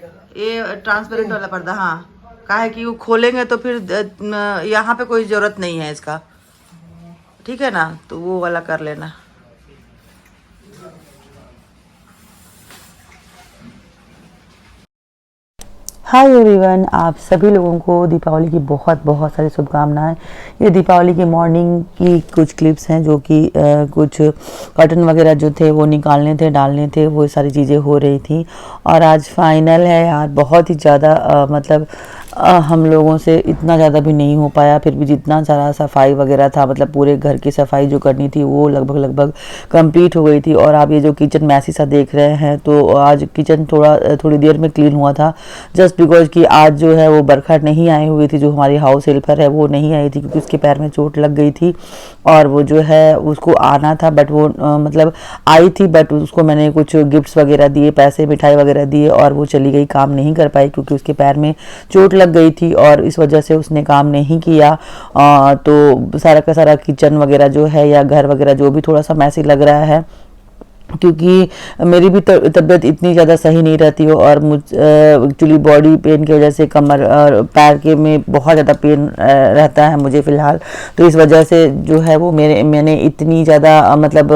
ये ट्रांसपेरेंट वाला पर्दा, हाँ, का है कि वो खोलेंगे तो फिर यहाँ पे कोई ज़रूरत नहीं है इसका, ठीक है ना, तो वो वाला कर लेना। हाय एवरीवन, आप सभी लोगों को दीपावली की बहुत बहुत सारी शुभकामनाएं। ये दीपावली की मॉर्निंग की कुछ क्लिप्स हैं जो कि कुछ कर्टन वगैरह जो थे वो निकालने थे, डालने थे, वो सारी चीज़ें हो रही थी। और आज फाइनल है यार, बहुत ही ज़्यादा मतलब हम लोगों से इतना ज़्यादा भी नहीं हो पाया, फिर भी जितना सारा सफाई वगैरह था, मतलब पूरे घर की सफाई जो करनी थी वो लगभग कंप्लीट हो गई थी। और आप ये जो किचन मैसी सा देख रहे हैं, तो आज किचन थोड़ी देर में क्लीन हुआ था, जस्ट बिकॉज कि आज जो है वो बरखा नहीं आई हुई थी। जो हमारी हाउस हेल्पर है वो नहीं आई थी क्योंकि उसके पैर में चोट लग गई थी और वो जो है उसको आना था, बट वो मतलब आई थी, बट उसको मैंने कुछ गिफ्ट्स वगैरह दिए, पैसे मिठाई वगैरह दिए और वो चली गई, काम नहीं कर पाई क्योंकि उसके पैर में चोट लग गई थी और इस वजह से उसने काम नहीं किया। तो सारा का सारा किचन वगैरह जो है या घर वगैरह जो भी थोड़ा सा मैसी लग रहा है, क्योंकि मेरी भी तबीयत इतनी ज़्यादा सही नहीं रहती हो और मुझ एक्चुअली बॉडी पेन की वजह से कमर और पैर के में बहुत ज़्यादा पेन रहता है मुझे फ़िलहाल। तो इस वजह से जो है वो मैंने इतनी ज़्यादा मतलब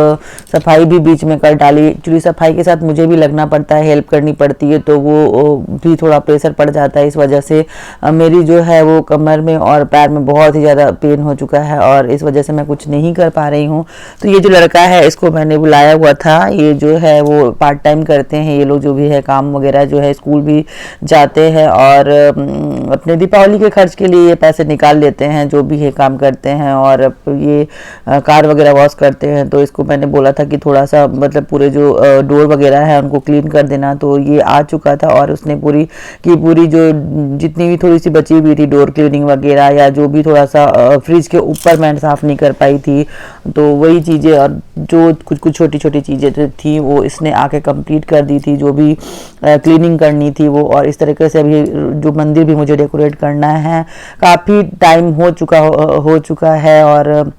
सफाई भी बीच में कर डाली। एक्चुअली सफाई के साथ मुझे भी लगना पड़ता है, हेल्प करनी पड़ती है, तो वो भी थोड़ा प्रेशर पड़ जाता है। इस वजह से मेरी जो है वो कमर में और पैर में बहुत ही ज़्यादा पेन हो चुका है और इस वजह से मैं कुछ नहीं कर पा रही हूँ। तो ये जो लड़का है इसको मैंने बुलाया हुआ था, ये जो है वो पार्ट टाइम करते हैं ये लोग, जो भी है काम वगैरह जो है, स्कूल भी जाते हैं और अपने दीपावली के खर्च के लिए ये पैसे निकाल लेते हैं, जो भी है काम करते हैं और ये कार वगैरह वॉश करते हैं। तो इसको मैंने बोला था कि थोड़ा सा मतलब पूरे जो डोर वगैरह है उनको क्लीन कर देना, तो ये आ चुका था और उसने पूरी जो जितनी भी थोड़ी सी बची हुई थी डोर क्लीनिंग वगैरह या जो भी थोड़ा सा फ्रिज के ऊपर मैंने साफ़ नहीं कर पाई थी, तो वही चीज़ें और जो कुछ छोटी छोटी चीज़ें थी वो इसने आके कंप्लीट कर दी थी, जो भी क्लीनिंग करनी थी वो। और इस तरीके से अभी जो मंदिर भी मुझे डेकोरेट करना है, काफ़ी टाइम हो चुका है और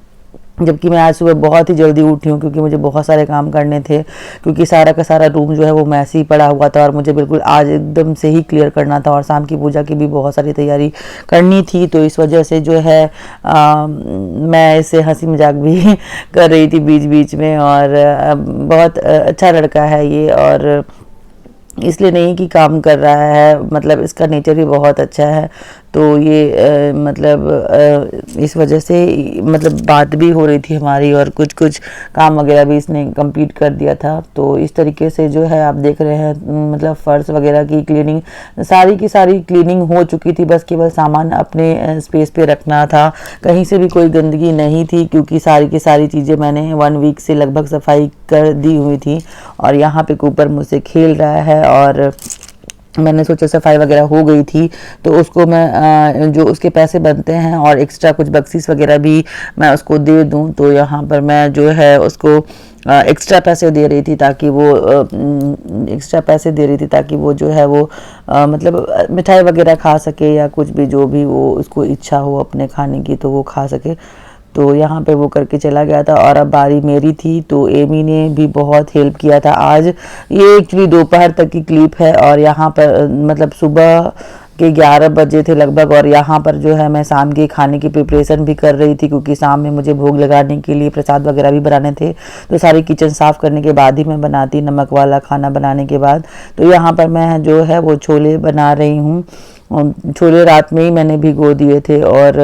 जबकि मैं आज सुबह बहुत ही जल्दी उठी हूँ क्योंकि मुझे बहुत सारे काम करने थे, क्योंकि सारा का सारा रूम जो है वो मैसी पड़ा हुआ था और मुझे बिल्कुल आज एकदम से ही क्लियर करना था और शाम की पूजा की भी बहुत सारी तैयारी करनी थी। तो इस वजह से जो है मैं इससे हंसी मजाक भी कर रही थी बीच बीच में। और बहुत अच्छा लड़का है ये, और इसलिए नहीं कि काम कर रहा है, मतलब इसका नेचर भी बहुत अच्छा है। तो ये मतलब इस वजह से मतलब बात भी हो रही थी हमारी और कुछ काम वगैरह भी इसने कंप्लीट कर दिया था। तो इस तरीके से जो है आप देख रहे हैं मतलब फर्श वगैरह की क्लीनिंग, सारी की सारी क्लीनिंग हो चुकी थी, बस केवल सामान अपने स्पेस पे रखना था। कहीं से भी कोई गंदगी नहीं थी क्योंकि सारी की सारी चीज़ें मैंने 1 वीक से लगभग सफाई कर दी हुई थी। और यहाँ पे कूपर मुझसे खेल रहा है और मैंने सोचा सफाई वगैरह हो गई थी तो उसको मैं जो उसके पैसे बनते हैं और एक्स्ट्रा कुछ बख्शीश वगैरह भी मैं उसको दे दूं। तो यहाँ पर मैं जो है उसको एक्स्ट्रा पैसे दे रही थी ताकि वो जो है वो मतलब मिठाई वगैरह खा सके या कुछ भी जो भी वो उसको इच्छा हो अपने खाने की तो वो खा सके। तो यहाँ पे वो करके चला गया था और अब बारी मेरी थी, तो एमी ने भी बहुत हेल्प किया था आज। ये एक्चुअली दोपहर तक की क्लिप है और यहाँ पर मतलब सुबह के 11 बजे थे लगभग और यहाँ पर जो है मैं शाम के खाने की प्रिपरेशन भी कर रही थी क्योंकि शाम में मुझे भोग लगाने के लिए प्रसाद वगैरह भी बनाने थे। तो सारी किचन साफ़ करने के बाद ही मैं बनाती नमक वाला खाना बनाने के बाद। तो यहाँ पर मैं जो है वो छोले बना रही हूँ। छोले रात में ही मैंने भिगो दिए थे और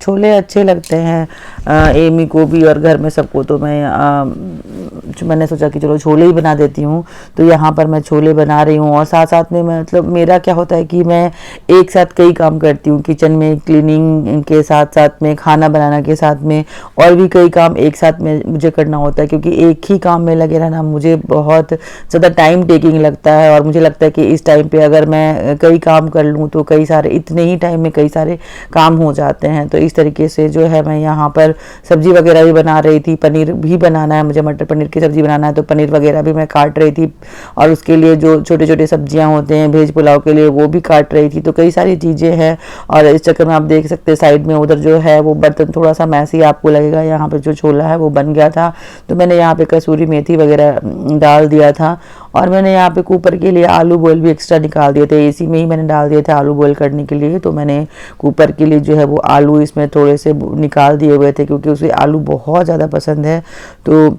छोले अच्छे लगते हैं एमी को भी और घर में सबको, तो मैंने सोचा कि चलो छोले ही बना देती हूँ। तो यहाँ पर मैं छोले बना रही हूँ और साथ साथ में मतलब मेरा क्या होता है कि मैं एक साथ कई काम करती हूँ, किचन में क्लीनिंग के साथ साथ में खाना बनाना के साथ में और भी कई काम एक साथ में मुझे करना होता है, क्योंकि एक ही काम में लगे रहना मुझे बहुत ज़्यादा टाइम टेकिंग लगता है। और मुझे लगता है कि इस टाइम पे अगर मैं कई काम कर लूँ तो कई सारे इतने ही टाइम में कई सारे काम हो जाते हैं। तो इस तरीके से जो है मैं यहाँ पर सब्जी वगैरह भी बना रही थी, पनीर भी बनाना है मुझे, मटर पनीर की सब्ज़ी बनाना है तो पनीर वगैरह भी मैं काट रही थी, और उसके लिए जो छोटे छोटे सब्जियां होते हैं वेज पुलाव के लिए वो भी काट रही थी। तो कई सारी चीज़ें हैं, और इस चक्कर में आप देख सकते हैं साइड में उधर जो है वो बर्तन थोड़ा सा मैसी आपको लगेगा। यहाँ पे जो छोला है वो बन गया था, तो मैंने यहाँ पे कसूरी मेथी वगैरह डाल दिया था, और मैंने यहाँ पे कुकर के लिए आलू बॉयल भी एक्स्ट्रा निकाल दिए थे। इसी में ही मैंने डाल दिए थे आलू बॉयल करने के लिए, तो मैंने कुकर के लिए जो है वो आलू इसमें थोड़े से निकाल दिए हुए थे, क्योंकि उसे आलू बहुत ज़्यादा पसंद है। तो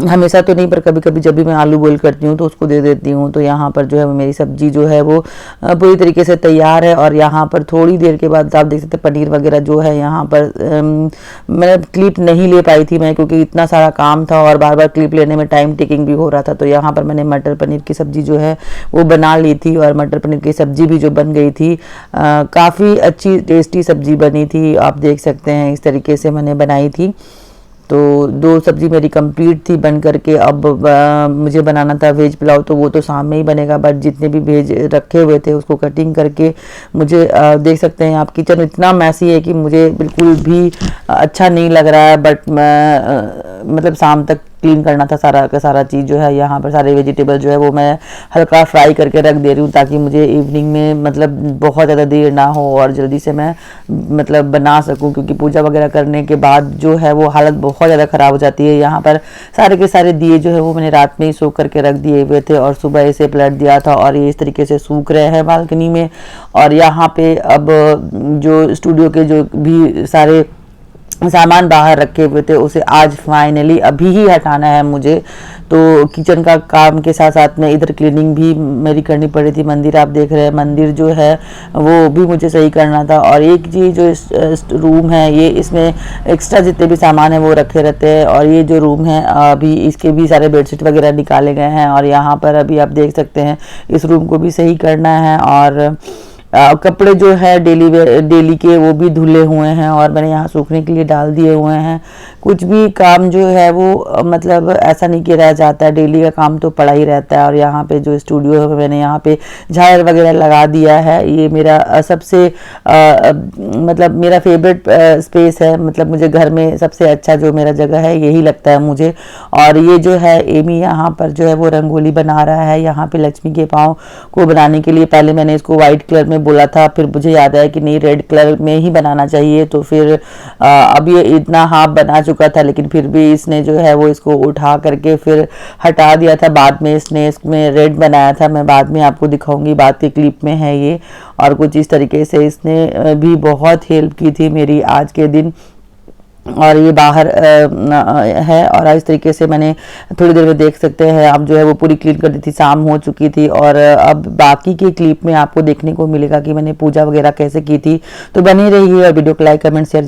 हमेशा तो नहीं, पर कभी कभी जब भी मैं आलू बॉईल करती हूँ तो उसको दे देती हूँ। तो यहाँ पर जो है मेरी सब्जी जो है वो पूरी तरीके से तैयार है, और यहाँ पर थोड़ी देर के बाद आप देख सकते हैं पनीर वगैरह जो है यहाँ पर मैं क्लिप नहीं ले पाई थी मैं, क्योंकि इतना सारा काम था और बार बार क्लिप लेने में टाइम टेकिंग भी हो रहा था। तो यहाँ पर मैंने मटर पनीर की सब्जी जो है वो बना ली थी, और मटर पनीर की सब्जी भी जो बन गई थी काफ़ी अच्छी टेस्टी सब्जी बनी थी। आप देख सकते हैं इस तरीके से मैंने बनाई थी। तो 2 सब्ज़ी मेरी कंप्लीट थी बन करके। अब मुझे बनाना था वेज पुलाव, तो वो तो शाम में ही बनेगा, बट जितने भी वेज रखे हुए थे उसको कटिंग करके मुझे देख सकते हैं आप किचन इतना मैसी है कि मुझे बिल्कुल भी अच्छा नहीं लग रहा है। बट मतलब शाम तक क्लीन करना था सारा का सारा चीज़ जो है। यहाँ पर सारे वेजिटेबल जो है वो मैं हल्का फ्राई करके रख दे रही हूँ, ताकि मुझे इवनिंग में मतलब बहुत ज़्यादा देर ना हो और जल्दी से मैं मतलब बना सकूँ, क्योंकि पूजा वगैरह करने के बाद जो है वो हालत बहुत ज़्यादा ख़राब हो जाती है। यहाँ पर सारे के सारे दिए जो है वो मैंने रात में ही सोख करके रख दिए हुए थे, और सुबह इसे पलट दिया था, और ये इस तरीके से सूख रहे हैं बालकनी में। और यहाँ पे अब जो स्टूडियो के जो भी सारे सामान बाहर रखे हुए थे उसे आज फाइनली अभी ही हटाना है मुझे। तो किचन का काम के साथ साथ में इधर क्लीनिंग भी मेरी करनी पड़ी थी। मंदिर आप देख रहे हैं, मंदिर जो है वो भी मुझे सही करना था। और एक चीज़ जो इस रूम है ये, इसमें एक्स्ट्रा जितने भी सामान है वो रखे रहते हैं। और ये जो रूम है अभी इसके भी सारे बेडशीट वगैरह निकाले गए हैं, और यहाँ पर अभी आप देख सकते हैं इस रूम को भी सही करना है। और कपड़े जो है डेली के वो भी धुले हुए हैं, और मैंने यहाँ सूखने के लिए डाल दिए हुए हैं। कुछ भी काम जो है वो मतलब ऐसा नहीं किया रह जाता है, डेली का काम तो पड़ा ही रहता है। और यहाँ पे जो स्टूडियो है मैंने यहाँ पे झालर वगैरह लगा दिया है। ये मेरा सबसे मतलब मेरा फेवरेट स्पेस है, मतलब मुझे घर में सबसे अच्छा जो मेरा जगह है यही लगता है मुझे। और ये जो है एमी यहाँ पर जो है वो रंगोली बना रहा है। यहाँ पे लक्ष्मी के पाँव को बनाने के लिए पहले मैंने इसको वाइट कलर में बोला था, फिर मुझे याद आया कि नहीं रेड कलर में ही बनाना चाहिए। तो फिर अब ये इतना हाफ बना चुका था, लेकिन फिर भी इसने जो है वो इसको उठा करके फिर हटा दिया था। बाद में इसने इसमें रेड बनाया था, मैं बाद में आपको दिखाऊंगी, बाद की क्लिप में है ये। और कुछ इस तरीके से इसने भी बहुत हेल्प की थी मेरी आज के दिन। और ये बाहर है, और इस तरीके से मैंने थोड़ी देर में देख सकते हैं आप जो है वो पूरी क्लीन कर दी थी, शाम हो चुकी थी। और अब बाकी की क्लिप में आपको देखने को मिलेगा कि मैंने पूजा वगैरह कैसे की थी। तो बनी रहिए और वीडियो को लाइक कमेंट शेयर